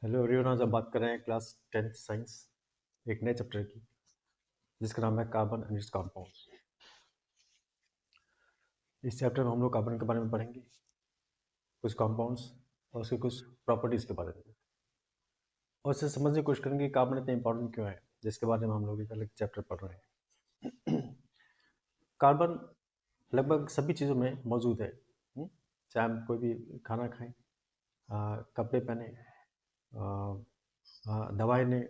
Hello everyone, आज हम बात कर रहे हैं क्लास 10th साइंस एक नए चैप्टर की जिसका नाम है कार्बन एंड इट्स कंपाउंड्स। इस चैप्टर में हम लोग कार्बन के बारे में पढ़ेंगे, कुछ कंपाउंड्स और उसके कुछ प्रॉपर्टीज़ के बारे में, और इससे समझने की कोशिश करेंगे कि कार्बन इतना इंपॉर्टेंट क्यों है, जिसके बारे में हम लोग एक अलग चैप्टर पढ़ रहे हैं। कार्बन लगभग सभी चीज़ों में मौजूद है। चाहे हम कोई भी खाना खाएं, कपड़े पहने, दवाएं लें,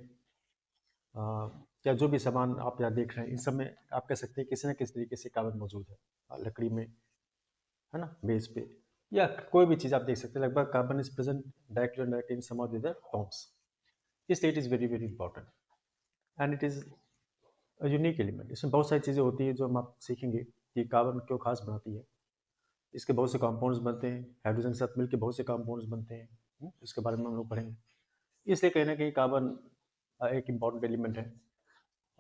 या जो भी सामान आप यहाँ देख रहे हैं, इन सब में आप कह सकते हैं किसी न किसी तरीके से कार्बन मौजूद है। लकड़ी में, है ना, बेस पे, या कोई भी चीज़ आप देख सकते हैं, लगभग carbon is present directly directly in some of the other forms. इसलिए it is very very important and it is a unique element. इसमें बहुत सारी चीज़ें होती है जो हम आप सीखेंगे कि कार्बन क्यों खास बनाती है। इसके बहुत से कंपाउंड्स बनते हैं, हाइड्रोजन के साथ मिलकर बहुत से कंपाउंड्स बनते हैं। इसके बारे में हम लोग पढ़ेंगे। इसलिए कहीं ना कहीं कार्बन एक इम्पॉर्टेंट एलिमेंट है।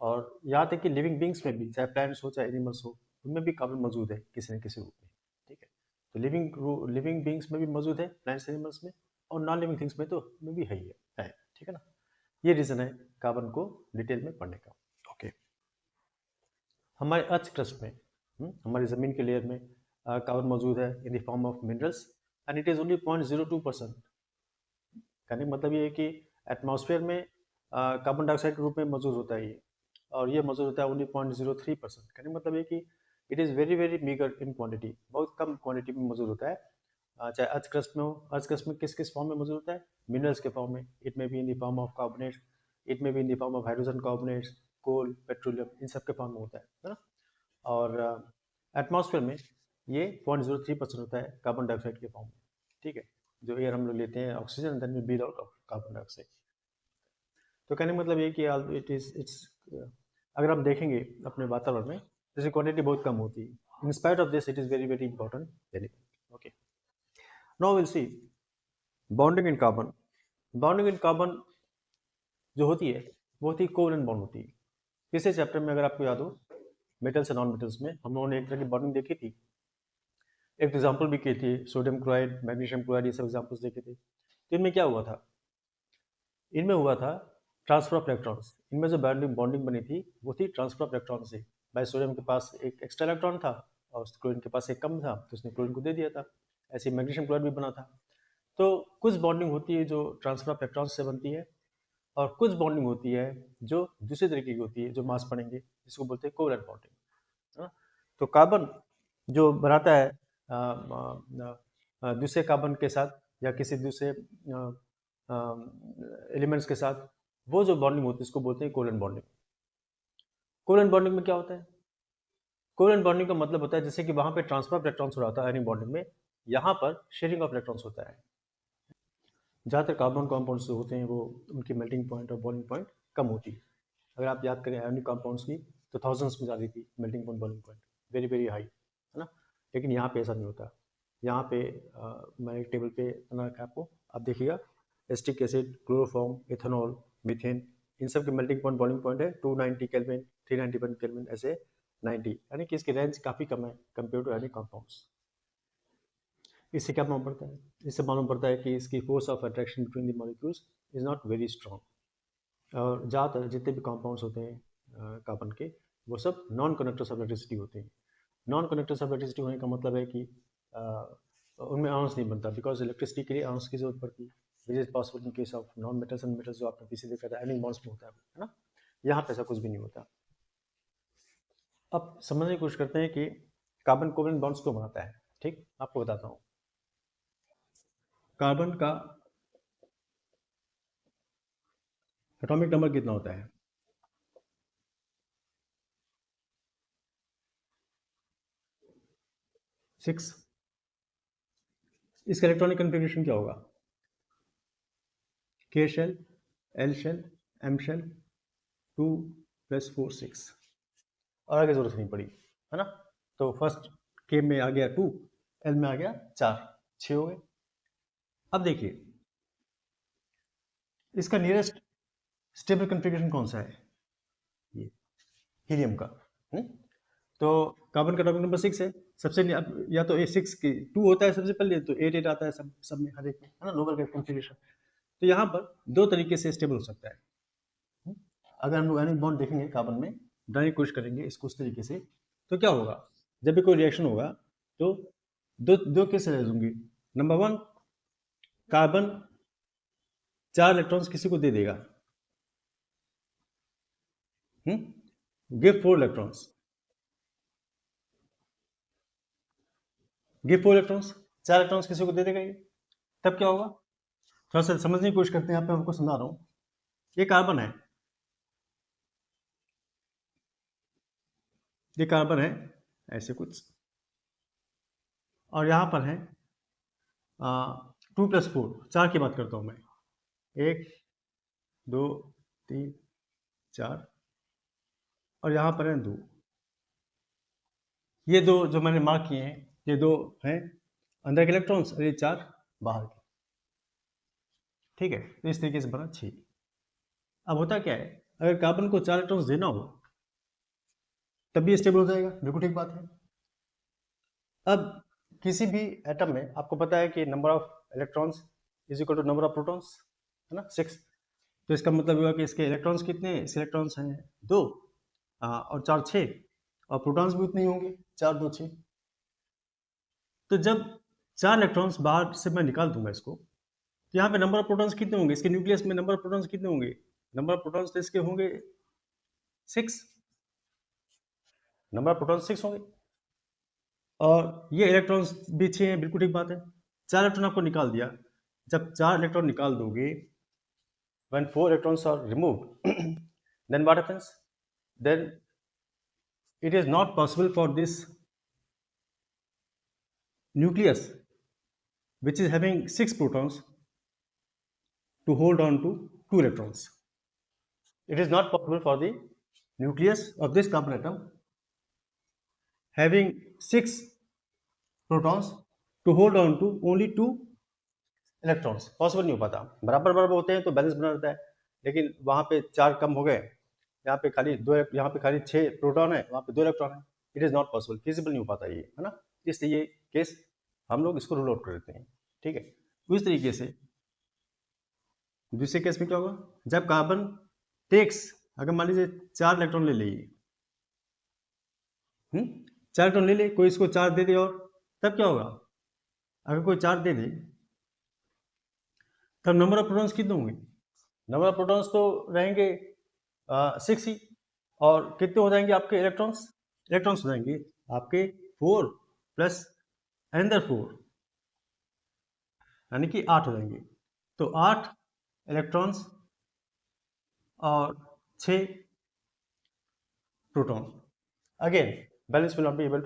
और यहाँ तक कि लिविंग बींग्स में भी, चाहे प्लांट्स हो चाहे एनिमल्स हो, उनमें भी कार्बन मौजूद है किसी न किसी रूप में। ठीक है, तो लिविंग बींग्स में भी मौजूद है, प्लांट्स एनिमल्स में, और नॉन लिविंग थिंग्स में तो में भी है ही है। ठीक है ना, ये रीज़न है कार्बन को डिटेल में पढ़ने का। ओके, हमारे अर्थ क्रस्ट में, हमारी ज़मीन के लेयर में कार्बन मौजूद है इन the form of minerals and it is only 0.02%। कहने का मतलब ये है कि एटमॉस्फेयर में कार्बन डाइऑक्साइड के रूप में मौजूद होता है ये, और ये मौजूद होता है ओनली 0.03%। कहने का मतलब ये कि it is very very meagre in quantity, बहुत कम क्वांटिटी में मौजूद होता है। चाहे अर्थ क्रस्ट में हो, अर्थ क्रस्ट में किस किस फॉर्म में मौजूद होता है, मिनरल्स के फॉर्म में। It may be in the form of carbonate, it may be in the form of hydrogen carbonates, coal, petroleum, इन सब के फॉर्म में होता है ना। और एटमॉस्फेयर में ये 0.03% होता है कार्बन डाइऑक्साइड के फॉर्म में। ठीक है, जो एयर हम लोग लेते हैं oxygen, then we breathe out of carbon dioxide. तो कहने का मतलब ये कि इट्स अगर हम देखेंगे अपने वातावरण में, जैसे क्वांटिटी बहुत कम होती है, in spite of this it is very very important element. Okay, now will see bonding in carbon. Bonding in carbon जो होती है वो होती है कोवलेंट बॉन्ड होती है। पिछले चैप्टर में अगर आपको याद हो, मेटल्स और नॉन मेटल्स में हम लोगों ने एक तरह की बॉन्डिंग देखी थी, एक एग्जाम्पल भी की थी, सोडियम क्लोराइड, मैग्नीशियम क्लोराइड, ये सब एग्जाम्पल्स देखे थे। तो इनमें क्या हुआ था, इनमें हुआ था ट्रांसफर ऑफ इलेक्ट्रॉन्स। इनमें जो बॉन्डिंग बनी थी वो थी ट्रांसफर ऑफ इलेक्ट्रॉन से। भाई सोडियम के पास एक एक्स्ट्रा इलेक्ट्रॉन था और क्लोरीन के पास एक कम था, तो उसने क्लोरीन को दे दिया था। ऐसे मैग्नीशियम क्लोराइड भी बना था। तो कुछ बॉन्डिंग होती है जो ट्रांसफर ऑफ इलेक्ट्रॉन से बनती है, और कुछ बॉन्डिंग होती है जो दूसरे तरीके की होती है, जो मास पढ़ेंगे, जिसको बोलते हैं कोवलेंट बॉन्डिंग। है ना? तो कार्बन जो बनाता है दूसरे कार्बन के साथ या किसी दूसरे एलिमेंट्स के साथ, वो जो बॉन्डिंग होती है उसको बोलते हैं कोवलेंट बॉन्डिंग। कोवलेंट बॉन्डिंग में क्या होता है, कोवलेंट बॉन्डिंग का मतलब होता है जैसे कि वहां पे ट्रांसफर ऑफ इलेक्ट्रॉन्स हो रहा था आयनिक बॉन्डिंग में, यहाँ पर शेयरिंग ऑफ इलेक्ट्रॉन्स होता है। ज़्यादातर कार्बन कंपाउंड्स जो होते हैं वो, उनकी मेल्टिंग पॉइंट और बॉइलिंग पॉइंट कम होती है। अगर आप याद करें आयनिक कंपाउंड्स की, तो थाउजेंड्स में जाती थी melting point, boiling point, very very high, है ना। लेकिन यहाँ पे ऐसा नहीं होता। यहाँ पे मैं एक टेबल पे बना रखा है आपको, आप देखिएगा, acetic acid, chloroform, ethanol, methane, इन सब के मेल्टिंग पॉइंट, बॉइलिंग पॉइंट है 290 केल्विन, 391 केल्विन, ऐसे 90, यानी कि इसकी रेंज काफ़ी कम है कंपेयर टू आयनिक कंपाउंड्स। इससे क्या मालूम पड़ता है, इससे मालूम पड़ता है कि इसकी force of attraction between the molecules is not very strong. और ज़्यादातर जितने भी कंपाउंड्स होते हैं कार्बन के, वो सब नॉन कंडक्टर्स ऑफ इलेक्ट्रिसिटी होते हैं। नॉन कंडक्टर्स ऑफ इलेक्ट्रिसिटी होने का मतलब है कि उनमें आयंस नहीं बनता, बिकॉज इलेक्ट्रिसिटी के लिए आयंस की जरूरत पड़ती है, which is possible in case of non metals and metals, जो आपने पीछे देखा था आयनिक बॉन्ड्स में होता है ना। यहाँ पे ऐसा कुछ भी नहीं होता। अब समझने की कोशिश करते हैं कि कार्बन कोवलेंट बॉन्ड्स क्यों बनाता है। ठीक, आपको बताता हूँ। कार्बन का एटॉमिक नंबर कितना होता है, 6। इसका इलेक्ट्रॉनिक कन्फिग्रेशन क्या होगा, K shell, L shell, M shell, 2 + 4 6, और आगे जरूरत नहीं पड़ी, है ना। तो फर्स्ट के में आ गया 2, एल में आ गया 4, 6 हो गए। अब देखिए इसका नियरेस्ट स्टेबल कन्फिग्रेशन कौन सा है, ये हीलियम का। हुँ? तो कार्बन का एटॉमिक नंबर 6 है। सबसे अब या तो ए 6 की 2 होता है सबसे पहले, तो 8 8 आता है सब सब में, हर एक में, है ना, लोअर कन्फिग्रेशन। तो यहाँ पर दो तरीके से स्टेबल हो सकता है। अगर हम लोग आयनिक बॉन्ड देखेंगे कार्बन में, बनाने की कोशिश करेंगे इसको उस तरीके से, तो क्या होगा, जब भी कोई रिएक्शन होगा तो दो दो केस रह जाएंगे। नंबर वन, कार्बन 4 इलेक्ट्रॉन्स किसी को दे देगा, give 4 electrons, give 4 electrons, 4 electrons किसी को दे देगा ये। तब क्या होगा, थोड़ा सा समझने की कोशिश करते हैं, यहाँ पे हमको समझा रहा हूँ। ये कार्बन है, ये कार्बन है ऐसे कुछ, और यहाँ पर है 2 + 4, 4 की बात करता हूँ मैं, 1 2 3 4, और यहाँ पर है 2। ये दो जो मैंने मार्क किए हैं, ये 2 हैं अंदर के इलेक्ट्रॉन्स, और ये 4 बाहर के। ठीक है, तो इस तरीके से बना 6। अब होता क्या है, अगर कार्बन को 4 इलेक्ट्रॉन्स देना हो तब भी स्टेबल हो जाएगा, बिल्कुल ठीक बात है। अब किसी भी एटम में आपको पता है कि number of electrons is equal to number of protons, है ना, 6। तो इसका मतलब हुआ कि इसके इलेक्ट्रॉन्स कितने, इस इलेक्ट्रॉन्स हैं 2, और 4 6, और प्रोटॉन्स भी उतने ही होंगे, 4 2 6। तो जब 4 इलेक्ट्रॉन्स बाहर से मैं निकाल दूंगा इसको, तो यहाँ पे नंबर ऑफ प्रोटॉन्स कितने होंगे, इसके न्यूक्लियस में नंबर ऑफ प्रोटॉन्स कितने होंगे, नंबर ऑफ प्रोटॉन्स तो इसके होंगे 6, नंबर ऑफ प्रोटॉन्स 6 होंगे, और ये इलेक्ट्रॉन्स भी 6 हैं, बिल्कुल ठीक बात है। 4 इलेक्ट्रॉन आपको निकाल दिया, जब 4 इलेक्ट्रॉन निकाल दोगे, when 4 electrons are removed, then what happens, then it is not possible for this nucleus which is having 6 protons to hold on to 2 electrons. It is not possible for the nucleus of this carbon atom having 6 protons to hold on to only 2 electrons. Possible नहीं हो पाता, बराबर बराबर होते हैं तो balance बना रहता है, लेकिन वहाँ पे 4 कम हो गए, यहाँ पे खाली 2, यहाँ पे खाली 6 प्रोटॉन है, वहाँ पे 2 इलेक्ट्रॉन है। It is not possible, feasible नहीं हो पाता ये, है ना। इसलिए ये केस हम लोग इसको रूल आउट कर देते हैं। ठीक है, उस तरीके से दूसरे केस में क्या होगा, जब कार्बन टेक्स, अगर मान लीजिए 4 इलेक्ट्रॉन ले लिए, 4 इलेक्ट्रॉन ले ले, कोई इसको 4 दे दे, और तब क्या होगा, अगर कोई 4 दे दे तब नंबर ऑफ प्रोटॉन्स कितने होंगे, नंबर ऑफ प्रोटॉन्स तो रहेंगे 6 ही, और कितने हो जाएंगे आपके इलेक्ट्रॉन्स, इलेक्ट्रॉन्स हो जाएंगे आपके 4 प्लस अनदर 4, यानी कि 8 हो जाएंगे। तो 8 इलेक्ट्रॉन्स और 6 proton, again balance will not be able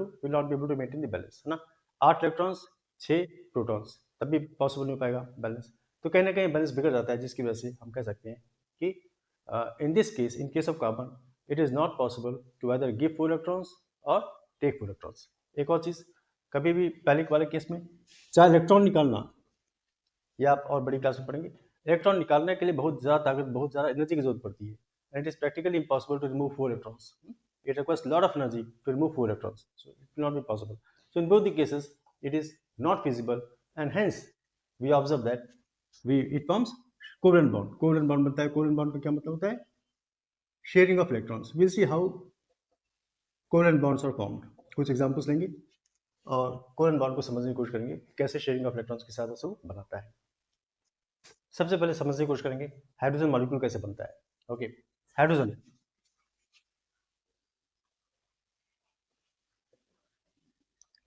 to maintain the balance, है ना। 8 इलेक्ट्रॉन्स 6 प्रोटॉन्स, तब भी पॉसिबल नहीं हो पाएगा बैलेंस, तो कहीं ना कहीं बैलेंस बिगड़ जाता है, जिसकी वजह से हम कह सकते हैं कि in this case, in case of carbon, it is not possible to either give 4 electrons और टेक 4 इलेक्ट्रॉन्स। एक और चीज, कभी भी पहले वाले केस में 4 इलेक्ट्रॉन निकालना, या आप और बड़ी क्लास में पढ़ेंगे, इलेक्ट्रॉन निकालने के लिए बहुत ज़्यादा ताकत, बहुत ज़्यादा एनर्जी की जरूरत पड़ती है, and it is practically impossible to remove 4 electrons. It requires a lot of energy to remove 4 electrons, so it will not be possible. So in both the cases, it is not feasible, and hence we observe that it forms covalent bond. Covalent bond बनता है, covalent bond का क्या मतलब होता है, sharing of electrons. We'll see how covalent bonds are formed. कुछ examples लेंगे और covalent bond को समझने की कोशिश करेंगे, कैसे sharing of electrons के साथ उसको बनाता है। सबसे पहले समझने की कोशिश करेंगे हाइड्रोजन मॉलिक्यूल कैसे बनता है। ओके, हाइड्रोजन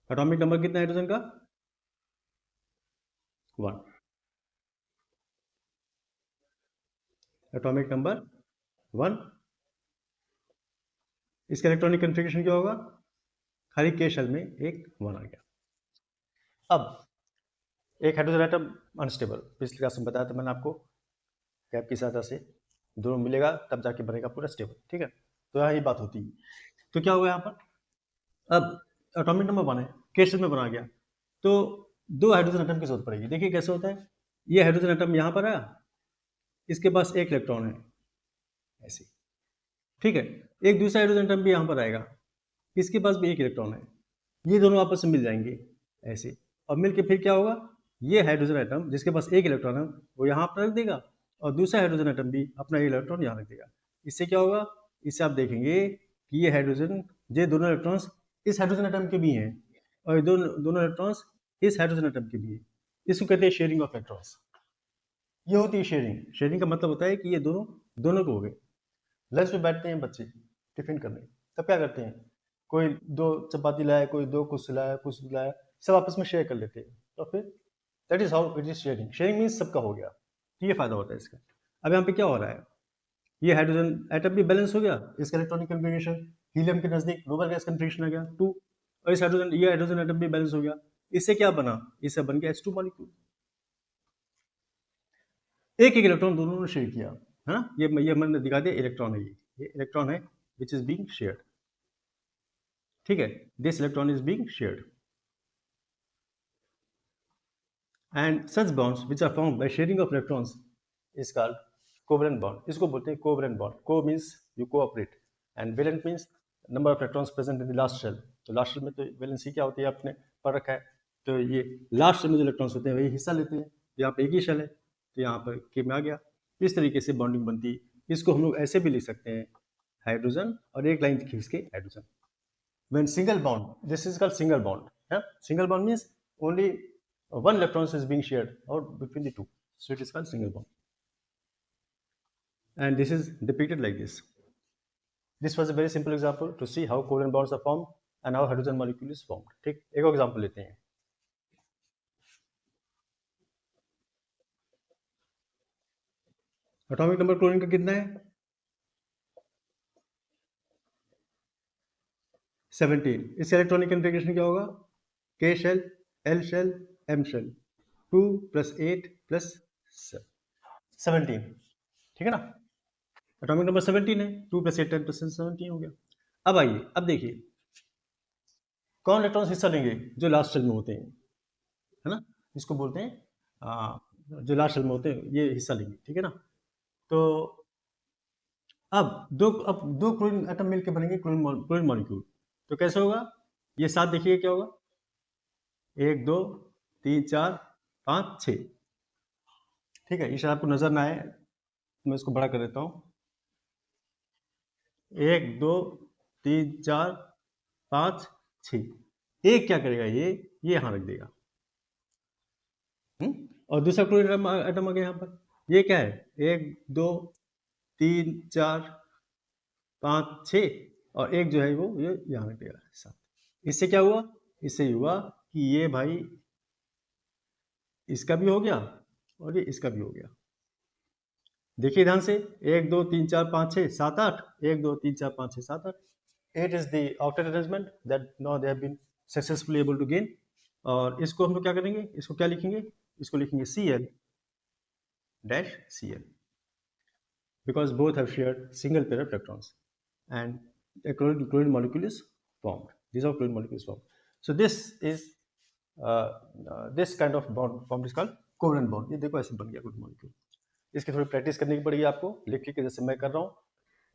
एटॉमिक नंबर कितना है हाइड्रोजन का, 1, एटॉमिक नंबर 1। इसका इलेक्ट्रॉनिक कन्फिगरेशन क्या होगा, खाली के शेल में एक 1 आ गया। अब एक हाइड्रोजन एटम अनस्टेबल, पिछली क्लास में बताया था मैंने आपको, गैप की सहायता से दोनों मिलेगा तब जाके बनेगा पूरा स्टेबल। ठीक है, तो यहाँ ये बात होती है। तो क्या हुआ यहाँ पर, अब एटॉमिक नंबर 1 है, के शेल में बना गया, तो 2 हाइड्रोजन एटम की जरूरत पड़ेगी। देखिए कैसे होता है, ये हाइड्रोजन एटम यहाँ पर है, इसके पास एक इलेक्ट्रॉन है ऐसे, ठीक है, एक दूसरा हाइड्रोजन एटम भी यहाँ पर आएगा, इसके पास भी एक इलेक्ट्रॉन है, ये दोनों आपस में मिल जाएंगे ऐसे, और मिल के फिर क्या होगा, ये हाइड्रोजन एटम जिसके पास एक इलेक्ट्रॉन है वो यहाँ पर रख देगा और दूसरा हाइड्रोजन एटम भी अपना इलेक्ट्रॉन यहाँ रख देगा। इससे क्या होगा, इससे आप देखेंगे कि ये हाइड्रोजन, ये दोनों इलेक्ट्रॉन्स इस हाइड्रोजन एटम के भी हैं और ये दोनों दोनों इलेक्ट्रॉन्स इस हाइड्रोजन एटम के भी हैं। इसको कहते हैं शेयरिंग ऑफ इलेक्ट्रॉन्स। ये होती है शेयरिंग। शेयरिंग का मतलब होता है कि ये दोनों दोनों को हो गए। लंच में बैठते हैं बच्चे टिफिन करने, तब क्या करते हैं, कोई दो चपाती लाया, कोई दो कुछ लाया, सब आपस में शेयर कर लेते हैं। तो फिर that is how it is sharing. Sharing means सबका हो गया। ये फायदा होता है इसका। अब यहाँ पे क्या हो रहा है, ये हाइड्रोजन एटम भी बैलेंस हो गया, इसका इलेक्ट्रॉनिक कन्फिग्रेशन हीलियम के नजदीक नोबल गैस कन्फिग्रेशन आ गया 2, और इस हाइड्रोजन ये हाइड्रोजन एटम भी बैलेंस हो गया। इससे क्या बना, इससे बन गया H2 मॉलिक्यूल। एक एक इलेक्ट्रॉन दोनों ने शेयर किया, है ना। ये मैंने दिखा दिया, इलेक्ट्रॉन है, ये इलेक्ट्रॉन है विच इज बीइंग शेयर्ड। ठीक है, this electron is being shared and such bonds which are formed by sharing of electrons is called covalent bond. इसको बोलते हैं covalent bond. Co means you cooperate and valent means number of electrons present in the last shell. तो last shell में तो valency क्या होती है आपने पढ़ रखा है। तो ये लास्ट शेल में जो इलेक्ट्रॉन्स होते हैं वही हिस्सा लेते हैं। यहाँ पे एक ही शेल है तो यहाँ पर के में आ गया। इस तरीके से बॉन्डिंग बनती है। इसको हम लोग ऐसे भी लिख सकते हैं, हाइड्रोजन और एक लाइन खींच के hydrogen. When single bond, this is called single bond. Yeah? Single bond means only one electron is being shared or between the two. So it is called single bond. And this is depicted like this. This was a very simple example to see how covalent bonds are formed and how hydrogen molecule is formed. ठीक, एक और example लेते हैं। Atomic number chlorine का कितना है, 17। इसका electronic configuration क्या होगा, K shell, L shell, M shell, 2 + 8 + 17। ठीक है ना, एटॉमिक नंबर 17 है, 2 + 8 10 + 17 हो गया। अब आइए, अब देखिए कौन इलेक्ट्रॉन्स हिस्सा लेंगे, जो लास्ट शेल में होते हैं, है ना। इसको बोलते हैं जो लास्ट शेल में होते हैं ये हिस्सा लेंगे। ठीक है ना। तो अब दो क्लोरीन एटम मिलकर बनेंगे क्लोरीन मॉलिक्यूल। तो कैसे होगा, ये साथ देखिए क्या होगा, 1 2 3 4 5 6। ठीक है, ये शायद आपको नजर ना आए, मैं इसको बड़ा कर देता हूँ। 1 2 3 4 5 6। एक क्या करेगा, ये यहाँ रख देगा। और दूसरा क्लोरीन एटम आ गया यहाँ पर, ये क्या है, 1 2 3 4 5 6, और एक जो है वो ये यहाँ रख देगा साथ। इससे क्या हुआ, इससे हुआ कि ये भाई इसका भी हो गया और ये इसका भी हो गया। देखिए ध्यान से, 1 2 3 4 5 6 7 8, 1 2 3 4 5 6 7 8। 8 is the octet arrangement that now they have been successfully able to gain। और इसको हम लोग क्या करेंगे, इसको क्या लिखेंगे, इसको लिखेंगे Cl dash Cl because both have shared single pair of electrons and a chlorine molecule is formed. These are chlorine molecules formed. So this is this kind of bond formed is called covalent bond। ये देखो ऐसे बन गया chlorine molecule। इसकी थोड़ी practice करने की पड़ेगी आपको, लिख के जैसे मैं कर रहा हूँ,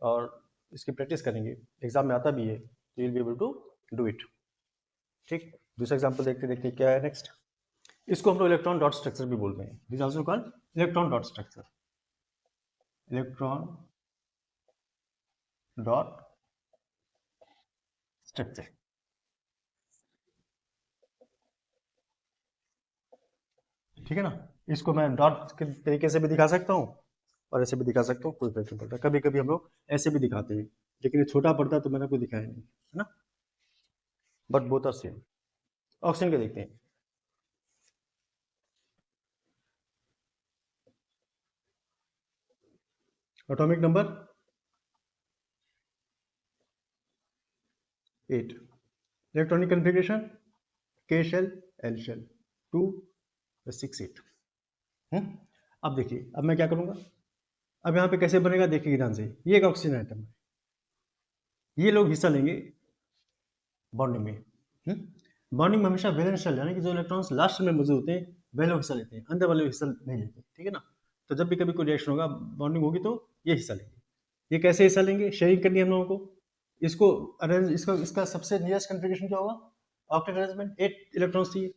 और इसकी प्रैक्टिस करेंगे, एग्जाम में आता भी है, तो you will be able to do it. ठीक, दूसरा एग्जाम्पल देखते देखते क्या है नेक्स्ट। इसको हम लोग इलेक्ट्रॉन डॉट स्ट्रक्चर भी बोलते हैं। This also called electron dot structure. Electron dot structure. ठीक है ना, इसको मैं डॉट के तरीके से भी दिखा सकता हूँ और ऐसे भी दिखा सकता हूँ, कोई फर्क नहीं पड़ता। कभी कभी हम लोग ऐसे भी दिखाते हैं, लेकिन ये छोटा पड़ता है तो मैंने आपको दिखाया नहीं, है ना। But both are same. Oxygen के देखते हैं। Atomic number 8। Electronic configuration K shell L shell 2 6 8। अब देखिए, अब मैं क्या करूँगा, अब यहाँ पे कैसे बनेगा देखिए ध्यान से। ये एक ऑक्सीजन आइटम है, ये लोग हिस्सा लेंगे बॉन्डिंग में। बॉन्डिंग में हमेशा वैलेंस शेल यानी कि जो इलेक्ट्रॉन्स लास्ट में मौजूद होते हैं वह लोग हिस्सा लेते हैं, अंदर वाले हिस्सा नहीं लेते। ठीक है ना। तो जब भी कभी कोई रिएक्शन होगा, बॉन्डिंग होगी, तो ये हिस्सा लेंगे। ये कैसे हिस्सा लेंगे, शेयरिंग करनी है हम लोगों को। इसको अरेंज, इसका सबसे नियरेस्ट कन्फिग्रेशन क्या होगा, ऑक्टेट अरेंजमेंट, 8 इलेक्ट्रॉन्स चाहिए।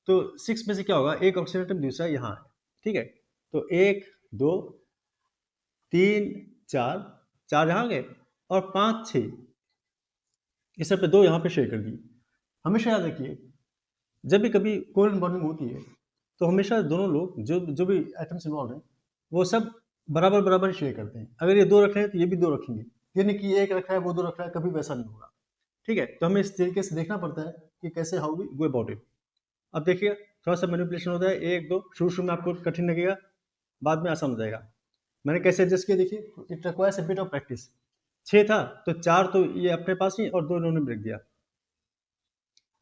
तो 6 में से क्या होगा, एक ऑक्सीजन एटम दूसरा यहाँ है, ठीक है। तो 1 2 3 4, 4 यहाँ गए और 5 6, इस सब पे 2 यहाँ पे शेयर कर दिए। हमेशा याद रखिए जब भी कभी कोवलेंट बॉन्डिंग होती है तो हमेशा दोनों लोग जो जो भी एटम्स इन्वॉल्व हैं वो सब बराबर बराबर शेयर करते हैं। अगर ये 2 रख रहे हैं तो ये भी 2 रखेंगे, ये नहीं कि एक रख रहा है वो 2 रख रहा है, कभी वैसा नहीं होगा, ठीक है। तो हमें इस तरीके से देखना पड़ता है कि कैसे how we go about it. अब देखिए थोड़ा सा मैनिपुलेशन होता है, 1 2 शुरू शुरू में आपको कठिन लगेगा, बाद में आसान हो जाएगा। मैंने कैसे एडजस्ट किया देखिए, it requires a bit of practice. 6 था तो 4 तो ये अपने पास ही और 2 इन्होंने रख दिया।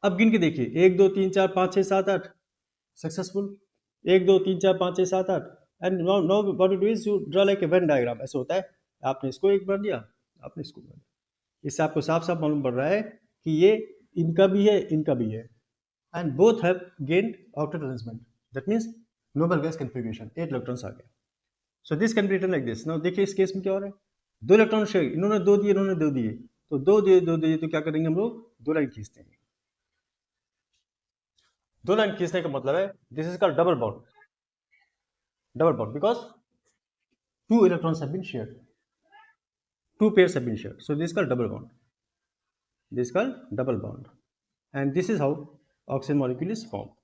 अब गिन के देखिए 1 2 3 4 5 6 7 8 successful, 1 2 3 4 5 6 7 8। And now what you do is you draw like a Venn diagram. ऐसे होता है, आपने इसको एक बना दिया, आपने इसको बना दिया। इससे आपको साफ साफ मालूम पड़ रहा है कि ये इनका भी है इनका भी है, and both have gained octet arrangement, that means noble gas configuration, 8 electrons आ गए। So this can be written like this. Now देखिए इस केस में क्या हो रहा है, 2 इलेक्ट्रॉन शेयर, इन्होंने 2 दिए इन्होंने 2 दिए, तो 2 दिए 2 दिए तो क्या करेंगे हम लोग, 2 लाइन खींचते हैं। 2 लाइन खींचने का मतलब है this is called double bond, double bond because 2 electrons have been shared, 2 pairs have been shared. So this is called double bond. This is called double bond, and this is how oxygen molecule is formed.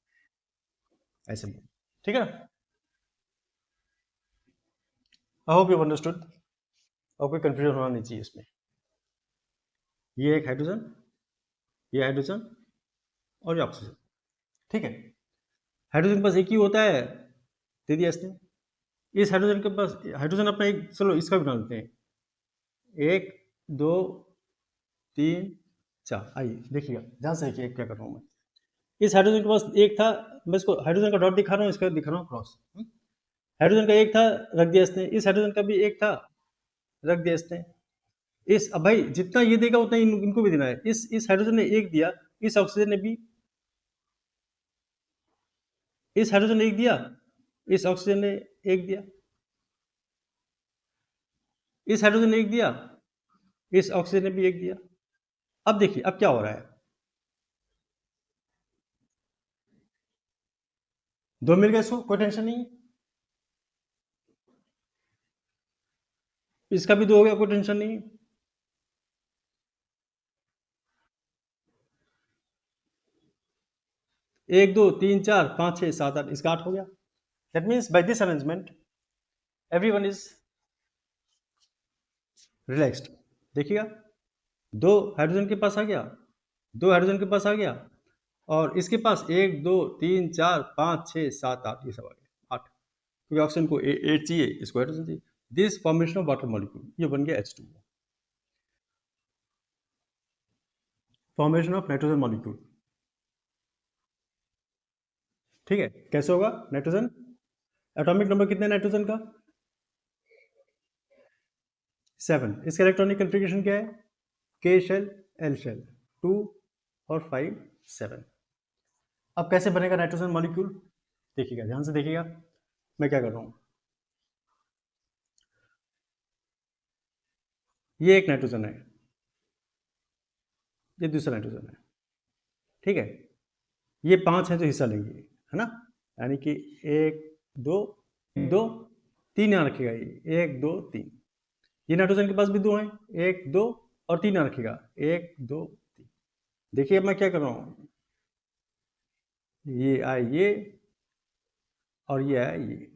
ऐसे में, ठीक है ना? I hope you have understood. और कोई confusion होना नहीं चाहिए इसमें। ये एक हाइड्रोजन, ये हाइड्रोजन और ये ऑक्सीजन, ठीक है। हाइड्रोजन के पास एक ही होता है, दे दिया इसने। इस हाइड्रोजन के पास, हाइड्रोजन अपना एक, चलो इसका भी बना लेते हैं, 1 2 3 4। आइए देखिएगा ध्यान से देखिए क्या कर रहा हूँ मैं। इस हाइड्रोजन के पास एक था, मैं इसको हाइड्रोजन का डॉट दिखा रहा हूँ, इसका दिखा रहा हूँ क्रॉस। हाइड्रोजन का एक था, रख दिया इसने। इस हाइड्रोजन का भी एक था, रख दिया इसने। इस, अब भाई जितना ये देगा उतना इनको भी देना है। इस हाइड्रोजन ने एक दिया, इस ऑक्सीजन ने भी, इस हाइड्रोजन ने एक दिया, इस ऑक्सीजन ने एक दिया, इस हाइड्रोजन ने एक दिया, इस ऑक्सीजन ने भी एक दिया। अब देखिए अब क्या हो रहा है, 2 मिल गए इसको, कोई टेंशन नहीं। इसका भी 2 हो गया, कोई टेंशन नहीं। एक 2 3 4 5 6 7 8, इसका 8 हो गया। That means by this arrangement everyone is relaxed. देखिएगा 2 हाइड्रोजन के पास आ गया, 2 हाइड्रोजन के पास आ गया, और इसके पास 1 2 3 4 5 6 7 8, ये सब आ गया 8, क्योंकि ऑक्सीजन को 8 चाहिए, इसको हाइड्रोजन चाहिए। This formation of water molecule, ये बन गया H2। Formation of nitrogen molecule, ठीक है। कैसे होगा, नाइट्रोजन एटॉमिक नंबर कितने नाइट्रोजन का, 7। इसका इलेक्ट्रॉनिक कन्फिग्रेशन क्या है, K शेल L शेल, 2 और 5 7। अब कैसे बनेगा नाइट्रोजन मॉलिक्यूल, देखिएगा ध्यान से देखिएगा मैं क्या कर रहा हूँ। ये एक नाइट्रोजन है, ये दूसरा नाइट्रोजन है, ठीक है। ये 5 है तो हिस्सा लेंगे, है ना, यानी कि 1 2 2 3 यहाँ रखेगा, ये 1 2 3। ये नाइट्रोजन के पास भी 2 हैं, 1 2 और 3 यहाँ रखेगा, 1 2 3। देखिए अब मैं क्या कर रहा हूँ, ये आए ये और ये आए ये,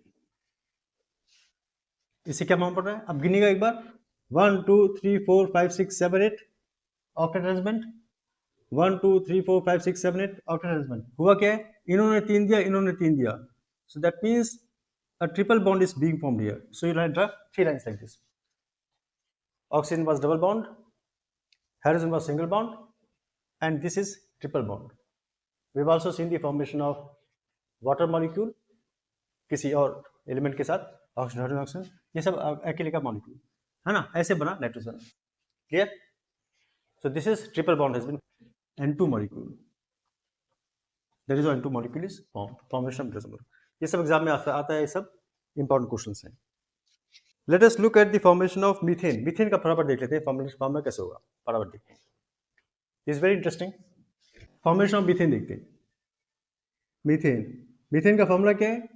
इससे क्या मालूम पड़ रहा है, अब गिनिएगा एक बार, 1 2 3 4 5 6 7 8 ऑक्टेट अरेंजमेंट, 1 2 3 4 5 6 7 8 ऑक्टेट अरेंजमेंट। हुआ क्या है, इन्होंने 3 दिया, इन्होंने 3 दिया, so that means a triple bond is being formed here. So you write 3 lines like this. Oxygen was double bond, hydrogen was single bond, and this is triple bond. We've also seen the formation of water molecule किसी और element के साथ, oxygen hydrogen oxygen, ये सब अकेले का molecule है ना, ऐसे बना nitrogen. Clear? So this is triple bond has been N2 molecule. That is how N2 molecule is formed. Formation of hydrogen. ये सब एग्जाम में आता है, ये सब इंपॉर्टेंट क्वेश्चंस हैं। Let us look at the formation of methane. Methane का फटाफट देख लेते हैं, फॉर्मूला कैसे होगा, फटाफट देखते हैं। Is very interesting. Formation of methane देखते हैं। मीथेन। मीथेन का फॉर्मूला क्या है?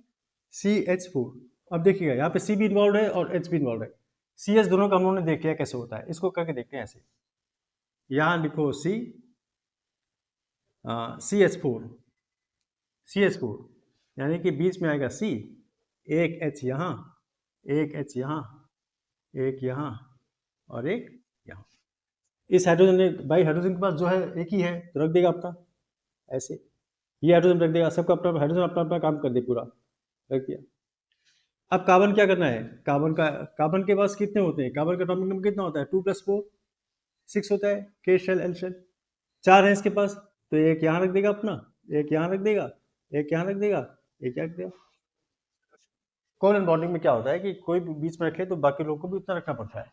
CH4। अब देखिएगा यहाँ पे C भी इन्वॉल्व है और H भी इन्वॉल्व है। CS दोनों का हम लोगों ने देख लिया कैसे होता है, इसको करके देखते हैं ऐसे। यहाँ लिखो CH4, CH4 यानी कि बीच में आएगा C, एक H यहाँ, एक H यहाँ, एक यहाँ और एक यहाँ। इस हाइड्रोजन ने, भाई हाइड्रोजन के पास जो है एक ही है तो रख देगा अपना ऐसे, ये हाइड्रोजन रख देगा, सबका अपना हाइड्रोजन अपना अपना काम कर दे पूरा, रख दिया। अब कार्बन क्या करना है? कार्बन के पास कितने होते हैं? कार्बन का एटॉमिक नंबर कितना होता है? 2+4 6 होता है। के शेल एल शेल 4 है इसके पास, तो एक यहाँ रख देगा अपना, एक यहाँ रख देगा, एक यहाँ रख देगा, एक यहाँ रख देगा। कोवलेंट बॉन्डिंग में क्या होता है कि कोई भी बीच में रखे तो बाकी लोगों को भी उतना रखना पड़ता है,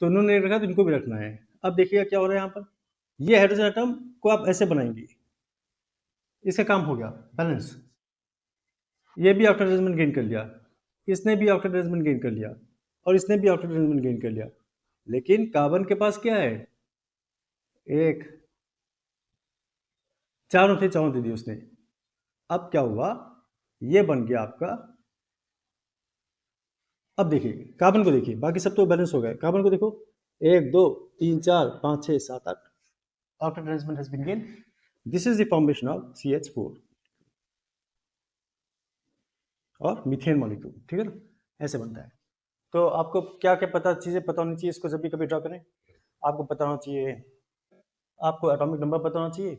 तो उन्होंने रखा तो इनको भी रखना है। अब देखिएगा क्या हो रहा है यहाँ पर, ये हाइड्रोजन एटम को आप ऐसे बनाएंगे, इसका काम हो गया बैलेंस। ये भी आफ्टर अरेंजमेंट गेन कर लिया, इसने भी आफ्टर अरेंजमेंट गेन कर लिया और इसने भी आफ्टर अरेंजमेंट गेन कर लिया। लेकिन कार्बन के पास क्या है? एक, चारों थे, चारों दे दी उसने। अब क्या हुआ? ये बन गया आपका। अब देखिए कार्बन को, देखिए बाकी सब तो बैलेंस हो गए, कार्बन को देखो, 1 2 3 4 5 6 7 8, after arrangement has been gain. This is the formation of CH4 और मीथेन मॉलिक्यूल, ठीक है ना, ऐसे बनता है। तो आपको क्या क्या पता, चीज़ें पता होनी चाहिए इसको जब भी कभी ड्रा करें। आपको पता होना चाहिए, आपको एटॉमिक नंबर पता होना चाहिए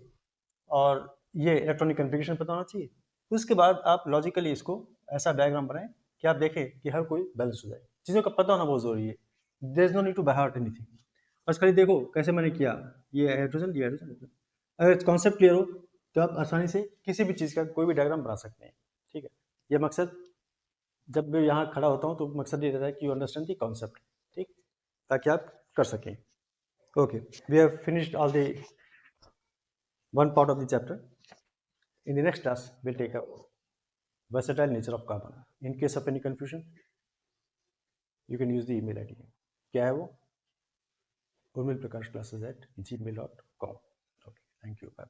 और ये इलेक्ट्रॉनिक कन्फिग्रेशन पता होना चाहिए। उसके बाद आप लॉजिकली इसको ऐसा डायग्राम बनाएं कि आप देखें कि हर कोई बैलेंस हो जाए। चीज़ों का पता होना बहुत ज़रूरी है। There is no need to by heart anything, बस खाली देखो कैसे मैंने किया, ये हाइड्रोजन, ये हाइड्रोजन। अगर कॉन्सेप्ट क्लियर हो तो आप आसानी से किसी भी चीज़ का कोई भी डायग्राम बना सकते हैं, ठीक है। ये मकसद, जब भी यहाँ खड़ा होता हूँ तो मकसद ये रहता है कि यू अंडरस्टैंड दी कॉन्सेप्ट, ठीक, ताकि आप कर सकें। Okay, we have finished all the one part of the chapter. In the next class, we'll take up versatile nature of carbon. In case of any confusion, you can use the email ID. क्या है वो? urmilprakashclasses@gmail.com. Okay, thank you. Bye.